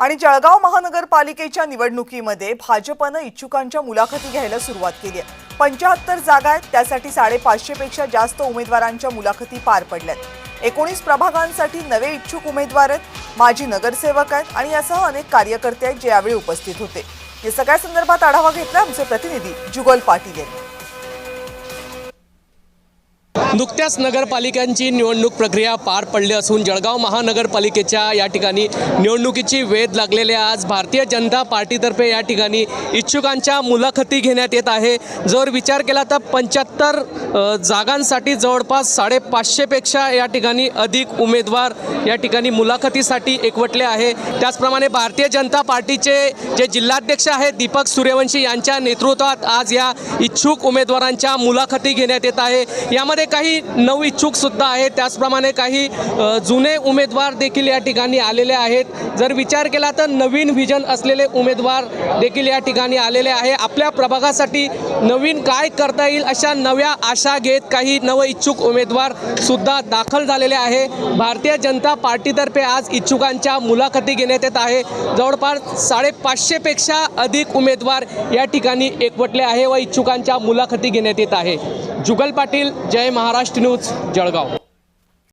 आणि जळगाव महानगरपालिकेच्या निवडणुकीमध्ये भाजपनं इच्छुकांच्या मुलाखती घ्यायला सुरुवात केली आहे। 75 जागा आहेत, त्यासाठी 550 पेक्षा जास्त उमेदवारांच्या मुलाखती पार पडल्यात। 19 प्रभागांसाठी नवे इच्छुक उमेदवार आहेत, माजी नगरसेवक आहेत आणि यासह अनेक कार्यकर्ते आहेत जे यावेळी उपस्थित होते। या सगळ्या संदर्भात आढावा घेतला आमचे प्रतिनिधी जुगल पाटील यांनी। नुकत्याच नगरपालिकांची निवडणूक प्रक्रिया पार पडली असून जळगाव महानगरपालिकेच्या या ठिकाणी निवडणुकीची वेध लागलेली आज भारतीय जनता पार्टीतर्फे या ठिकाणी इच्छुकांच्या मुलाखती घेण्यात येत आहे। जर विचार केला तर 75 जागांसाठी जवळपास 550 पेक्षा या ठिकाणी अधिक उमेदवार या ठिकाणी मुलाखतीसाठी एकवटले आहे। त्याचप्रमाणे भारतीय जनता पार्टीचे जे जिल्हाध्यक्ष आहेत दीपक सूर्यवंशी यांच्या नेतृत्वात आज या इच्छुक उमेदवारांच्या मुलाखती घेण्यात येत आहे। यामध्ये काही नव इच्छुक सुद्धा आहेत, त्याचप्रमाणे काही जुने उमेदवार देखील या ठिकाणी आलेले आहेत। जर विचार केला तर नवीन व्हिजन असलेले उमेदवार देखील या ठिकाणी आलेले आहे। आपल्या प्रभागासाठी नवीन काय करता येईल अशा नव्या आशा घेत काही नव इच्छुक उमेदवार सुद्धा दाखल झालेले आहे। भारतीय जनता पार्टीतर्फे आज इच्छुकांच्या मुलाखती घेण्यात येत आहे। जवळपास 550 पेक्षा अधिक उमेदवार या ठिकाणी एकवटले आहे व इच्छुकांच्या मुलाखती घेण्यात येत आहे। जुगल पाटील, जय महाराष्ट्र न्यूज, जळगाव।